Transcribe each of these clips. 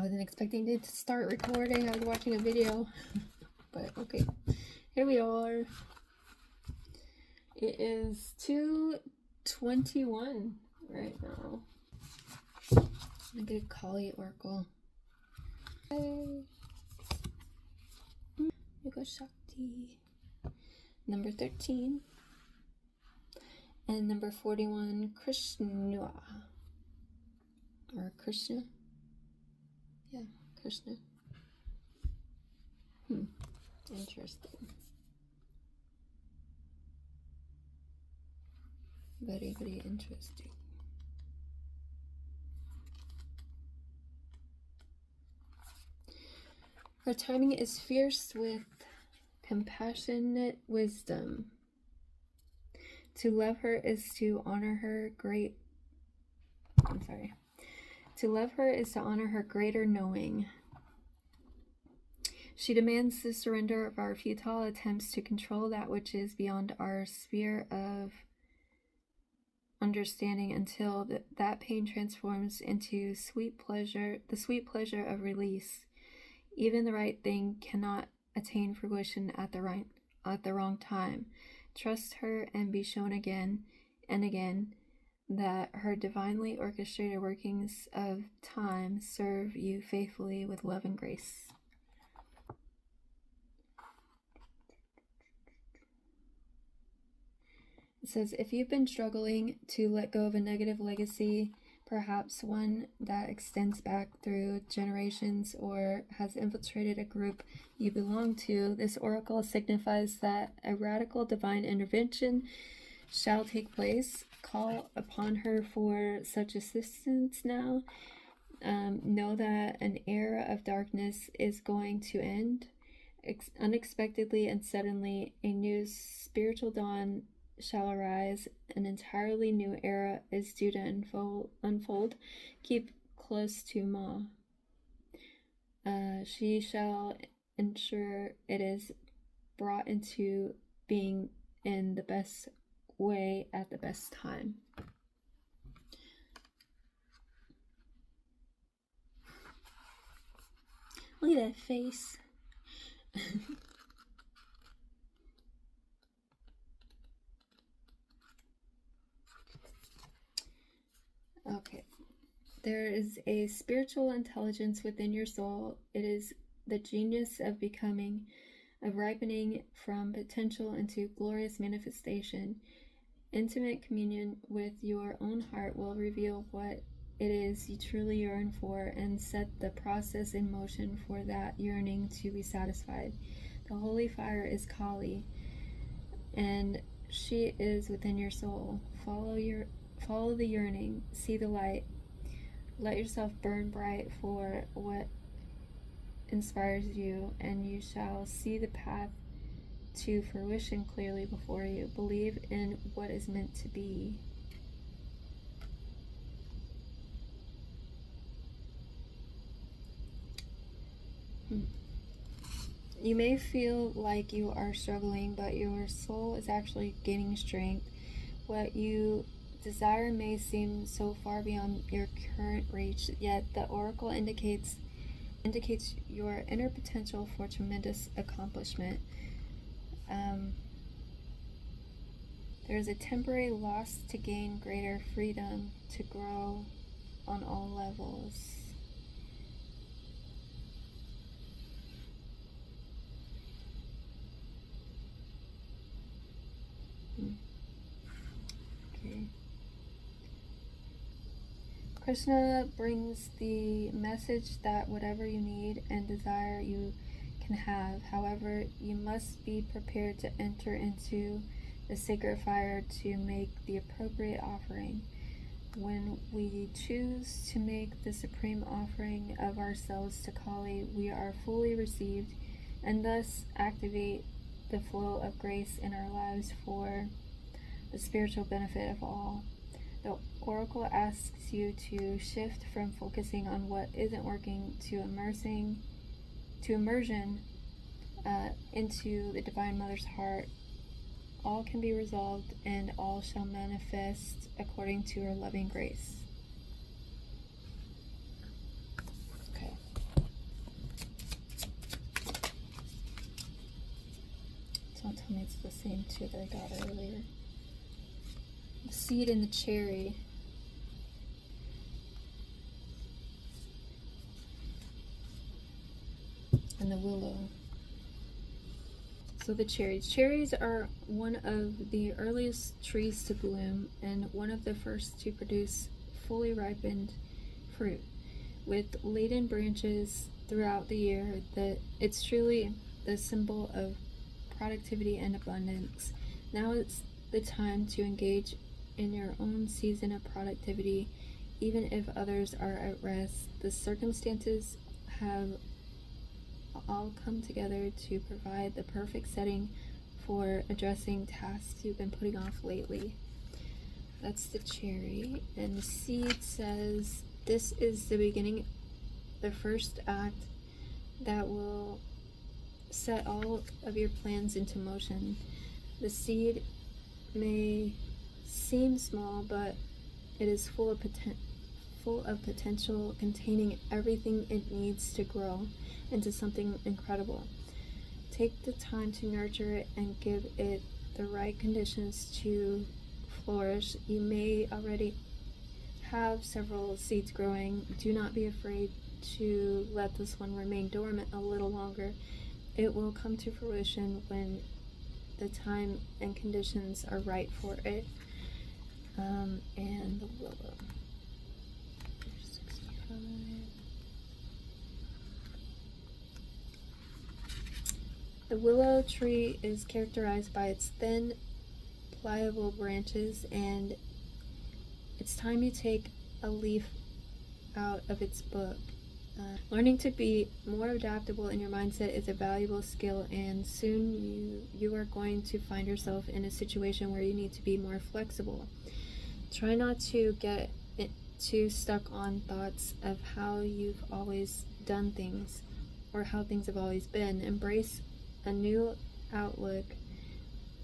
wasn't expecting it to start recording. I was watching a video. But okay, here we are. It is 2:21 right now. I'm gonna get Kali Oracle. Hey. Yoga Shakti. Number 13. And number 41, Krishna. Or Krishna. Yeah, Krishna. Interesting. Very, very interesting. Her timing is fierce with compassionate wisdom. To love her is to honor her To love her is to honor her greater knowing. She demands the surrender of our futile attempts to control that which is beyond our sphere of understanding until that pain transforms into the sweet pleasure of release. Even the right thing cannot attain fruition at the wrong time. Trust her and be shown again and again that her divinely orchestrated workings of time serve you faithfully with love and grace. It says, if you've been struggling to let go of a negative legacy, perhaps one that extends back through generations or has infiltrated a group you belong to, this oracle signifies that a radical divine intervention shall take place. Call upon her for such assistance now. Know that an era of darkness is going to end. Unexpectedly and suddenly, a new spiritual dawn shall arise. An entirely new era is due to unfold. Keep close to Ma. She shall ensure it is brought into being in the best way at the best time. Look at that face. Okay. There is a spiritual intelligence within your soul. It is the genius of becoming, of ripening from potential into glorious manifestation. Intimate communion with your own heart will reveal what it is you truly yearn for and set the process in motion for that yearning to be satisfied. The holy fire is Kali, and she is within your soul. Follow the yearning, see the light. Let yourself burn bright for what inspires you, and you shall see the path to fruition clearly before you. Believe in what is meant to be. You may feel like you are struggling, but your soul is actually gaining strength. What you desire may seem so far beyond your current reach, yet the oracle indicates your inner potential for tremendous accomplishment. There's a temporary loss to gain greater freedom to grow on all levels. Okay. Krishna brings the message that whatever you need and desire you can have. However, you must be prepared to enter into the sacred fire to make the appropriate offering. When we choose to make the supreme offering of ourselves to Kali, we are fully received and thus activate the flow of grace in our lives for the spiritual benefit of all. The oracle asks you to shift from focusing on what isn't working to immersion into the Divine Mother's heart. All can be resolved and all shall manifest according to her loving grace. Okay. same too that I got earlier. The seed in the cherry. And the willow. So the cherries. Cherries are one of the earliest trees to bloom and one of the first to produce fully ripened fruit. With laden branches throughout the year, it's truly the symbol of productivity and abundance. Now it's the time to engage in your own season of productivity, even if others are at rest. The circumstances have all come together to provide the perfect setting for addressing tasks you've been putting off lately. That's the cherry. And the seed says, this is the beginning, the first act that will set all of your plans into motion. The seed may seem small, but it is full of potential, containing everything it needs to grow into something incredible. Take the time to nurture it and give it the right conditions to flourish. You may already have several seeds growing. Do not be afraid to let this one remain dormant a little longer. It will come to fruition when the time and conditions are right for it. And the willow. 65. The willow tree is characterized by its thin, pliable branches, and it's time you take a leaf out of its book. Learning to be more adaptable in your mindset is a valuable skill, and soon you are going to find yourself in a situation where you need to be more flexible. Try not to get too stuck on thoughts of how you've always done things or how things have always been. Embrace a new outlook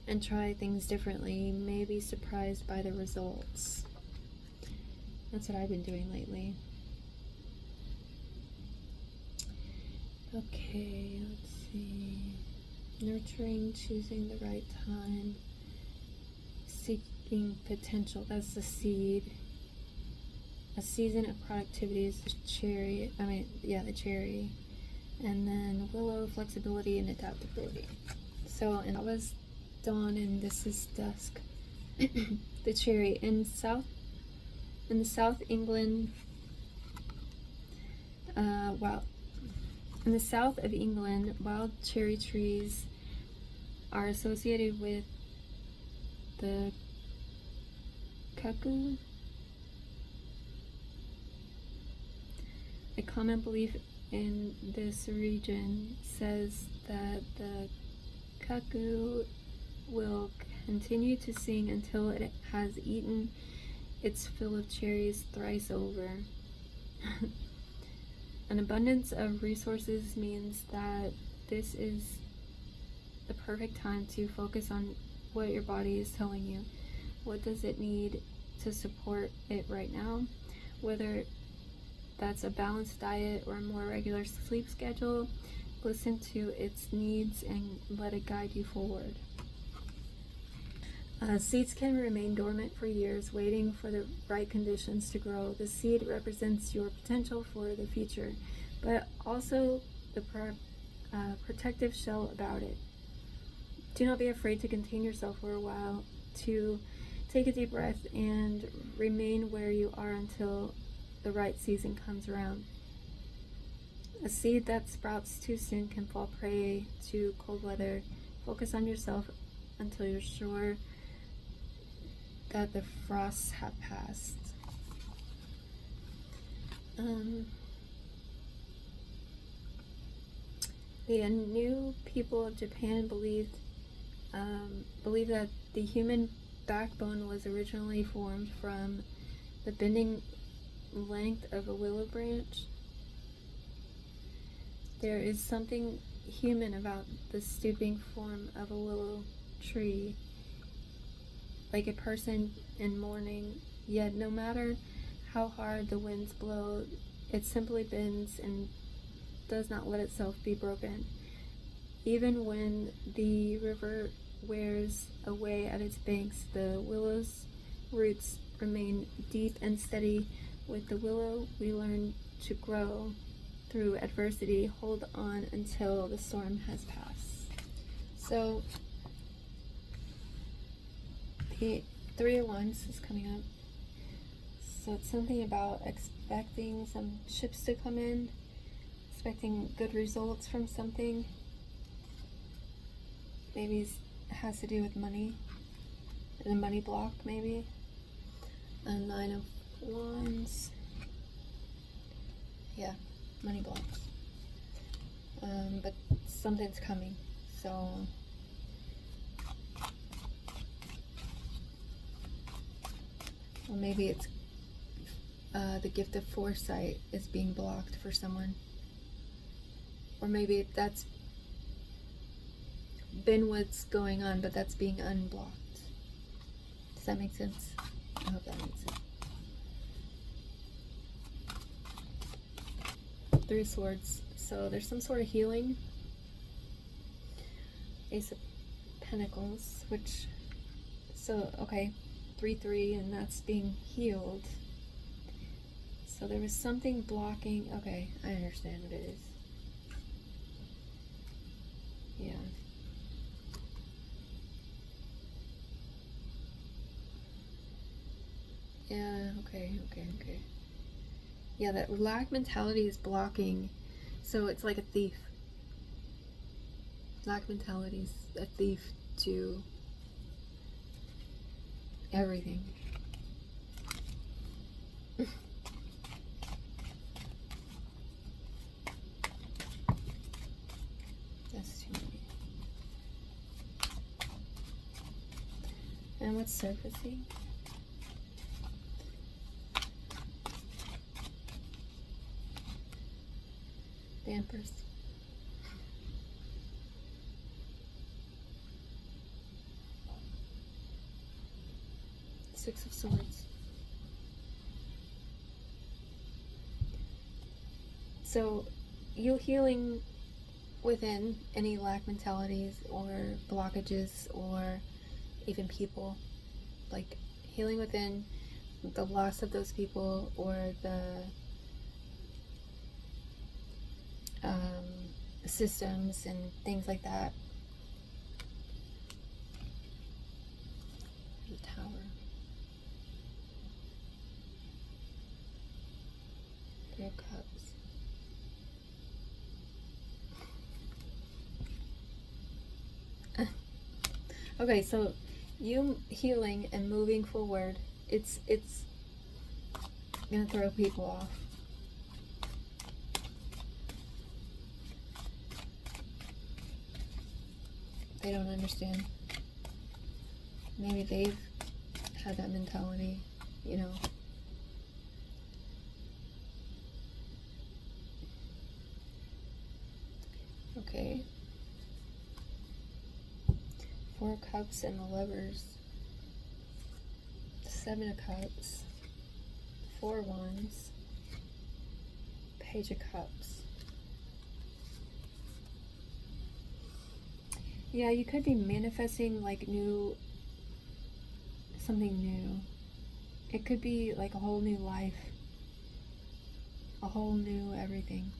and try things differently. You may be surprised by the results. That's what I've been doing lately. Okay, let's see. Nurturing, choosing the right time, seeking potential. That's the seed. A season of productivity is the cherry. The cherry. And then willow, flexibility and adaptability. So, and that was dawn, and this is dusk. The cherry in the South England. In the south of England, wild cherry trees are associated with the cuckoo. A common belief in this region says that the cuckoo will continue to sing until it has eaten its fill of cherries thrice over. An abundance of resources means that this is the perfect time to focus on what your body is telling you. What does it need to support it right now? Whether that's a balanced diet or a more regular sleep schedule, listen to its needs and let it guide you forward. Seeds can remain dormant for years, waiting for the right conditions to grow. The seed represents your potential for the future, but also the protective shell about it. Do not be afraid to contain yourself for a while, to take a deep breath and remain where you are until the right season comes around. A seed that sprouts too soon can fall prey to cold weather. Focus on yourself until you're sure that the frosts have passed. The new people of Japan believe that the human backbone was originally formed from the bending length of a willow branch. There is something human about the stooping form of a willow tree, like a person in mourning, yet no matter how hard the winds blow, it simply bends and does not let itself be broken. Even when the river wears away at its banks. The willow's roots remain deep and steady. With the willow, we learn to grow through adversity. Hold on until the storm has passed. So, the Three of Wands is coming up. So it's something about expecting some ships to come in, expecting good results from something. Maybe it has to do with money, the money block maybe. And Nine of Wands. Yeah, money blocks. But something's coming, so well, maybe it's the gift of foresight is being blocked for someone, or maybe that's been what's going on, but that's being unblocked. Does that make sense? I hope that makes sense. Three of Swords. So there's some sort of healing. Ace of Pentacles, which, so okay, 3-3, and that's being healed. So there was something blocking. Okay, I understand what it is. Yeah. Yeah, okay. Yeah, that lack mentality is blocking. So it's like a thief. Lack mentality is a thief to everything. That's too many. And what's surfacing? The Empress. Six of Swords. So, you healing within any lack mentalities or blockages or even people. Like, healing within the loss of those people or the systems and things like that. The Tower. Three of Cups. Okay, so you healing and moving forward, it's gonna throw people off. They don't understand. Maybe they've had that mentality, you know. Okay. Four of Cups and the Lovers. Seven of Cups. Four of Wands. Page of Cups. Yeah, you could be manifesting like something new. It could be like a whole new life. A whole new everything.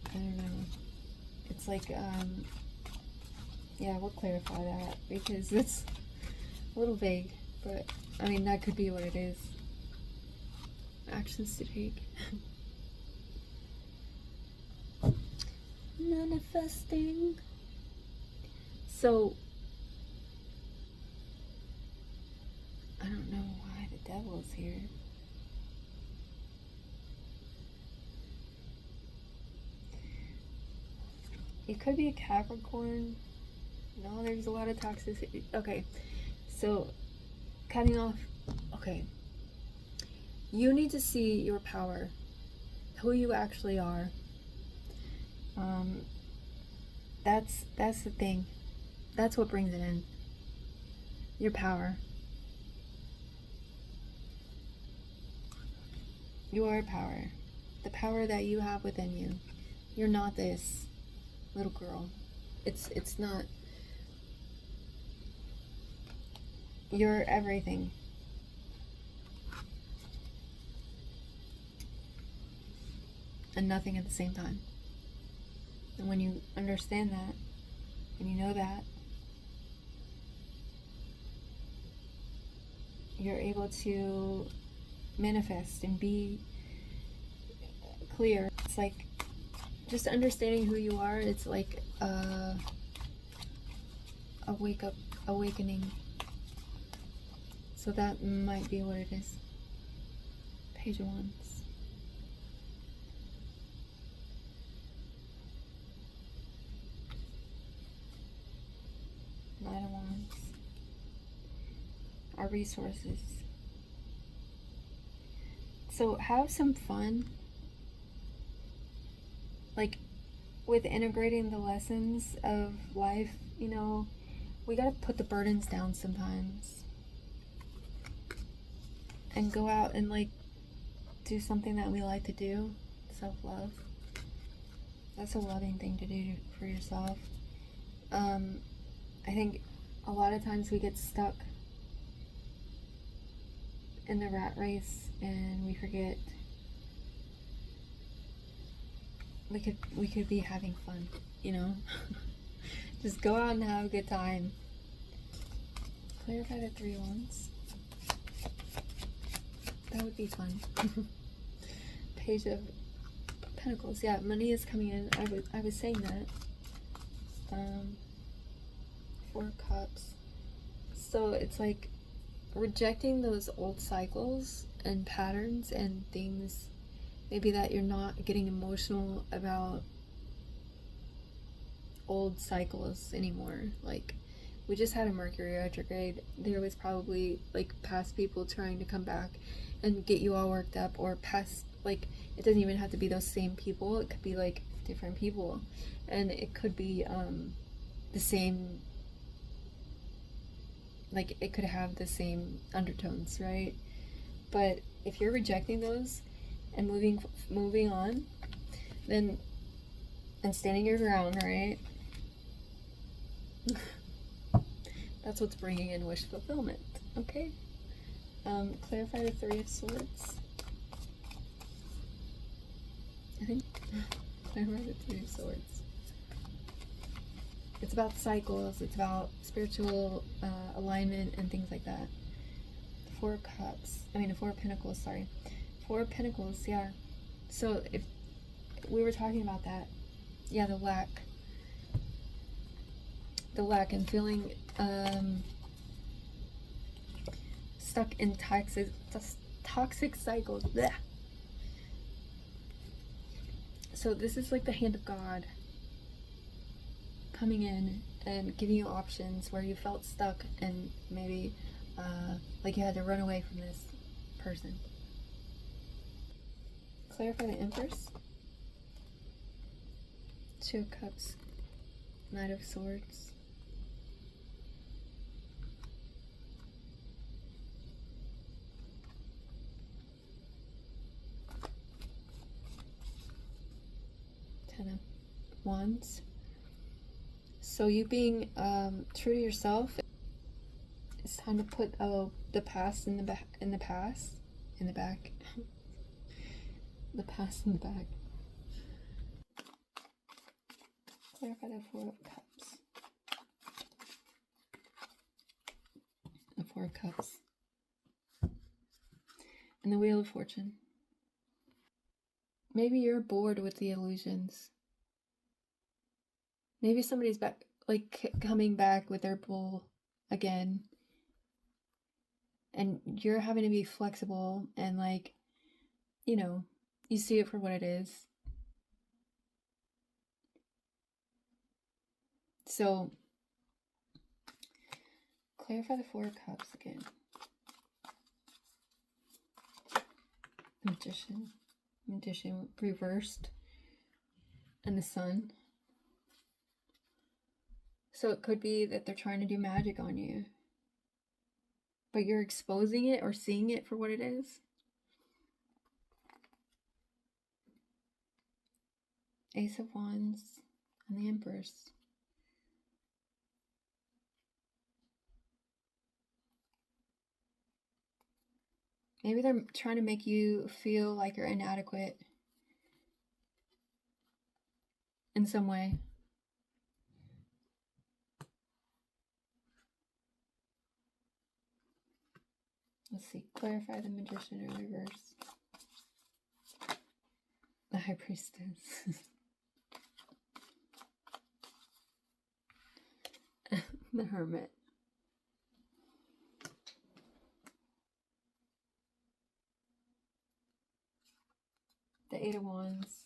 I don't know. It's like, yeah, we'll clarify that because it's a little vague, but I mean, that could be what it is. Actions to take. Manifesting. So, I don't know why the devil is here. It could be a Capricorn. No, there's a lot of toxicity. Okay, so cutting off. Okay, you need to see your power, who you actually are. That's the thing. That's what brings it in. Your power. Your power. The power that you have within you. You're not this little girl. It's not. You're everything. And nothing at the same time. And when you understand that, and you know that, you're able to manifest and be clear. It's like just understanding who you are. It's like a awakening. So that might be what it is. Page of Wands. Knight of Wands. Our resources. So have some fun, like with integrating the lessons of life. You know, we gotta put the burdens down sometimes and go out and like do something that we like to do. Self-love. That's a loving thing to do for yourself. I think a lot of times we get stuck in the rat race and we forget we could be having fun, you know. Just go out and have a good time. Clarify the 3 Wands. That would be fun. Page of Pentacles. Yeah, money is coming in. I was saying that. 4 Cups. So it's like rejecting those old cycles and patterns and things maybe that you're not getting emotional about old cycles anymore. Like we just had a Mercury retrograde. There was probably like past people trying to come back and get you all worked up, or past, like it doesn't even have to be those same people. It could be like different people, and it could be the same, like it could have the same undertones, right? But if you're rejecting those and moving on, then, and standing your ground, right? That's what's bringing in wish fulfillment. Okay. Clarify the 3 of Swords. I think clarify the 3 of Swords. It's about cycles. It's about spiritual alignment and things like that. 4 Cups. I mean, the 4 of Pentacles. Sorry, 4 of Pentacles. Yeah. So if we were talking about that, yeah, the lack and feeling stuck in toxic cycles. Blech. So this is like the hand of God coming in and giving you options where you felt stuck and maybe like you had to run away from this person. Clarify the Empress. 2 of Cups. Knight of Swords. Ten of Wands. So you being true to yourself. It's time to put the past in the back. The past in the back. Clarify the 4 of Cups. The 4 of Cups. And the Wheel of Fortune. Maybe you're bored with the illusions. Maybe somebody's back, like coming back with their bull again. And you're having to be flexible and like, you know, you see it for what it is. So, clarify the 4 of Cups again. Magician reversed, and the Sun. So it could be that they're trying to do magic on you, but you're exposing it or seeing it for what it is. Ace of Wands and the Empress. Maybe they're trying to make you feel like you're inadequate in some way. Let's see. Clarify the Magician in reverse. The High Priestess. The Hermit. The Eight of Wands.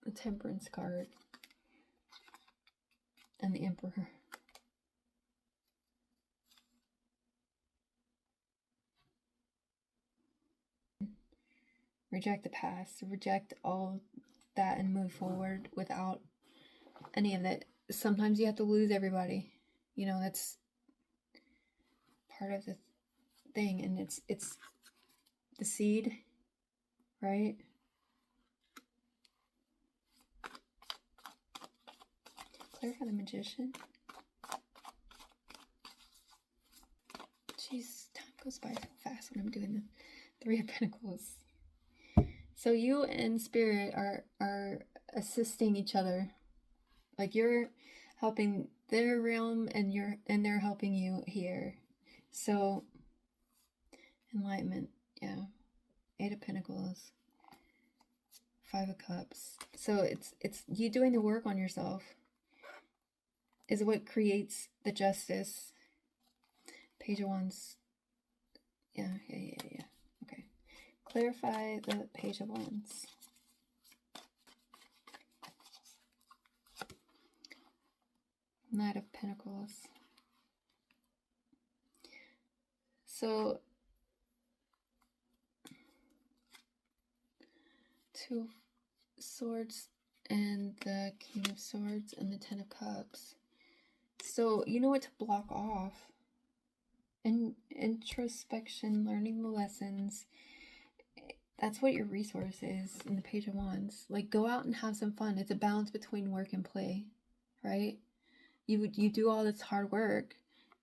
The Temperance card. And the Emperor. Reject the past. Reject all that and move forward without any of that. Sometimes you have to lose everybody. You know, that's part of the thing. And it's the seed, right? Clarify the Magician. Jeez, time goes by so fast when I'm doing the Three of Pentacles. So you and Spirit are assisting each other. Like you're helping their realm and they're helping you here. So Enlightenment, yeah. Eight of Pentacles. Five of Cups. So it's you doing the work on yourself is what creates the justice. Page of Wands. Yeah. Okay. Clarify the Page of Wands. Knight of Pentacles. So, Two of Swords and the King of Swords and the Ten of Cups. So, you know what to block off. And introspection, learning the lessons. That's what your resource is in the Page of Wands. Like, go out and have some fun. It's a balance between work and play, right? You do all this hard work.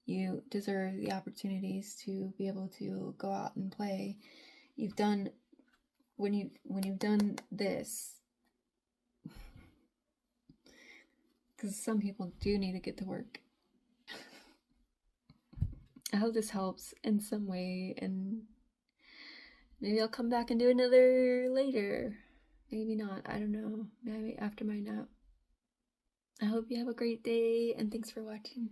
You deserve the opportunities to be able to go out and play. You've done, when you've done this, because some people do need to get to work. I hope this helps in some way, and maybe I'll come back and do another later. Maybe not. I don't know. Maybe after my nap. I hope you have a great day, and thanks for watching.